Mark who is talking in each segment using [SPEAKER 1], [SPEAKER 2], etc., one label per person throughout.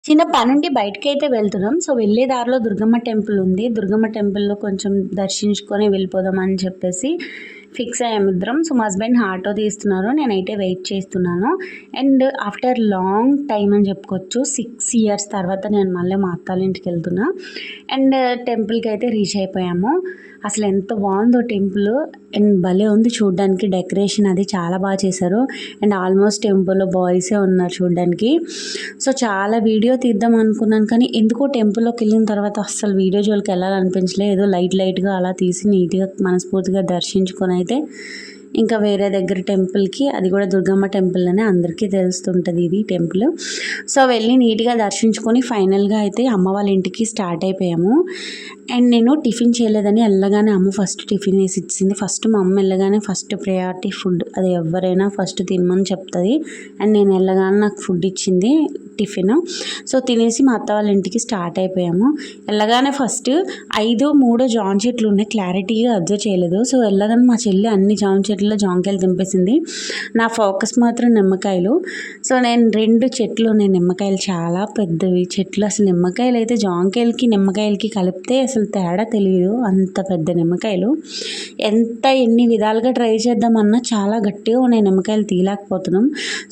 [SPEAKER 1] చిన్న పనుండి బయటకైతే వెళ్తున్నాం. సో, వెళ్ళే దారిలో దుర్గమ్మ టెంపుల్ ఉంది. దుర్గమ్మ టెంపుల్‌లో కొంచెం దర్శించుకొని వెళ్ళిపోదాం అని చెప్పేసి ఫిక్స్ అయ్యాము ఇద్దరం. సో, మా హస్బెండ్ ఆటో తీస్తున్నారు. నేనైతే వెయిట్ చేస్తున్నాను. అండ్ ఆఫ్టర్ లాంగ్ టైమ్ అని చెప్పుకోవచ్చు. 6 ఇయర్స్ తర్వాత నేను మళ్ళీ మా అత్తాళ్ళ ఇంటికి వెళ్తున్నా. అండ్ టెంపుల్‌కి అయితే రీచ్ అయిపోయాము. అసలు ఎంత బాగుందో టెంపుల్. అండ్ భలే ఉంది చూడడానికి. డెకరేషన్ అది చాలా బాగా చేశారు. అండ్ ఆల్మోస్ట్ టెంపుల్లో బాయ్సే ఉన్నారు చూడడానికి. సో, చాలా వీడియో తీద్దాం అనుకున్నాను, కానీ ఎందుకో టెంపుల్లోకి వెళ్ళిన తర్వాత అస్సలు వీడియో జోలికి వెళ్ళాలనిపించలేదు. ఏదో లైట్గా అలా తీసి నీట్గా మనస్ఫూర్తిగా దర్శించుకొని అయితే ఇంకా వేరే దగ్గర టెంపుల్కి, అది కూడా దుర్గమ్మ టెంపుల్ అని అందరికీ తెలుస్తుంటుంది ఇది టెంపుల్. సో, వెళ్ళి నీట్గా దర్శించుకొని ఫైనల్గా అయితే అమ్మ వాళ్ళ ఇంటికి స్టార్ట్ అయిపోయాము. అండ్ నేను టిఫిన్ చేయలేదని వెళ్ళగానే అమ్మ ఫస్ట్ టిఫిన్ వేసి ఇచ్చింది. ఫస్ట్ మా అమ్మ వెళ్ళగానే ఫస్ట్ ప్రయారిటీ ఫుడ్, అది ఎవరైనా ఫస్ట్ తినమని చెప్తుంది. అండ్ నేను వెళ్ళగానే నాకు ఫుడ్ ఇచ్చింది, టిఫిన్. సో, తినేసి మా అత్త వాళ్ళ ఇంటికి స్టార్ట్ అయిపోయాము. వెళ్ళగానే ఫస్ట్ 5-3 జామ చెట్లు ఉన్నాయి, క్లారిటీగా అబ్జర్వ్ చేయలేదు. సో, వెళ్ళగానే మా చెల్లి అన్ని జామ చెట్లలో జామకాయలు దింపేసింది. నా ఫోకస్ మాత్రం నిమ్మకాయలు. సో, నేను 2 చెట్లు ఉన్నాయి నిమ్మకాయలు, చాలా పెద్దవి చెట్లు. అసలు నిమ్మకాయలు అయితే జామకాయలకి నిమ్మకాయలకి కలిపితే అసలు తేడా తెలియదు, అంత పెద్ద నిమ్మకాయలు. ఎన్ని విధాలుగా ట్రై చేద్దామన్నా చాలా గట్టిగా ఉన్నాయి నిమ్మకాయలు, తీయలేకపోతున్నాం.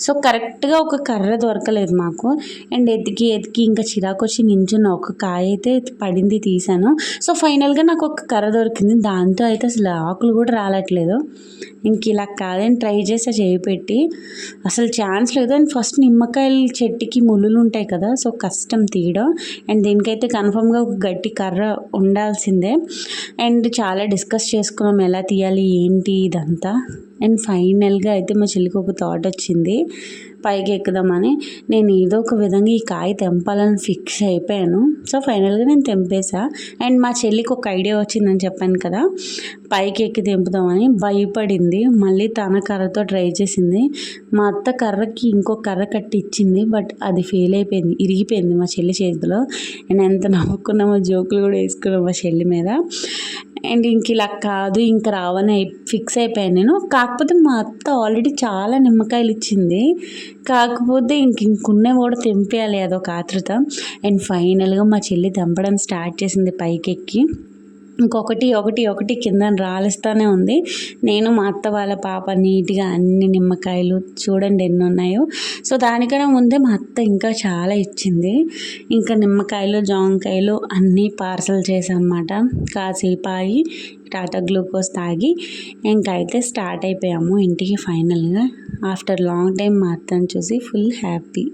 [SPEAKER 1] సో, కరెక్ట్గా ఒక కర్ర దొరకలేదు మాకు. అండ్ ఎతికి ఇంకా చిరాకు వచ్చి నించున్న ఒక కాయ అయితే పడింది, తీసాను. సో, ఫైనల్గా నాకు ఒక కర్ర దొరికింది. దాంతో అయితే అసలు ఆకులు కూడా రాలట్లేదు. ఇంక ఇలా కాదని ట్రై చేసా చేయి పెట్టి, అసలు ఛాన్స్ లేదు. అండ్ ఫస్ట్ నిమ్మకాయల చెట్టుకి ముళ్ళులు ఉంటాయి కదా, సో కష్టం తీయడం. అండ్ దీనికైతే కన్ఫామ్గా ఒక గట్టి కర్ర ఉండాల్సిందే. అండ్ చాలా డిస్కస్ చేసుకున్నాం ఎలా తీయాలి ఏంటి ఇదంతా. అండ్ ఫైనల్గా అయితే మా చెల్లికి ఒక థాట్ వచ్చింది, పైకి ఎక్కుదామని. నేను ఏదో ఒక విధంగా ఈ కాయ తెంపాలని ఫిక్స్ అయిపోయాను. సో, ఫైనల్గా నేను తెంపేసా. అండ్ మా చెల్లికి ఒక ఐడియా వచ్చిందని చెప్పాను కదా, పైకి ఎక్కి తెంపుదామని. భయపడింది, మళ్ళీ తన కర్రతో ట్రై చేసింది. మా అత్త కర్రకి ఇంకో కర్ర కట్టి ఇచ్చింది, బట్ అది ఫెయిల్ అయిపోయింది, ఇరిగిపోయింది మా చెల్లి చేతిలో. అండ్ ఎంత నవ్వుకున్నామో, జోకులు కూడా వేసుకున్నాం మా చెల్లి మీద. అండ్ ఇంక ఇలా కాదు, ఇంక రావని ఫిక్స్ అయిపోయాను నేను. కాకపోతే మా అత్త ఆల్రెడీ చాలా నిమ్మకాయలు ఇచ్చింది, కాకపోతే ఇంకున్నవి కూడా తెంపేయాలి, అదొక ఆతృత. అండ్ ఫైనల్గా మా చెల్లి తెంపడం స్టార్ట్ చేసింది పైకెక్కి. ఒకటి కింద రాలిస్తూనే ఉంది. నేను మా అత్త వాళ్ళ పాప నీట్గా అన్ని నిమ్మకాయలు చూడండి ఎన్ని ఉన్నాయో. సో, దానికన్నా ముందే మా అత్త ఇంకా చాలా ఇచ్చింది. ఇంకా నిమ్మకాయలు, జామకాయలు అన్నీ పార్సల్ చేసామన్నమాట. కాసేపు ఆగి టాటా గ్లూకోజ్ తాగి ఇంకా అయితే స్టార్ట్ అయిపోయాము ఇంటికి ఫైనల్గా. ఆఫ్టర్ లాంగ్ టైం మా అత్తని చూసి ఫుల్ హ్యాపీ.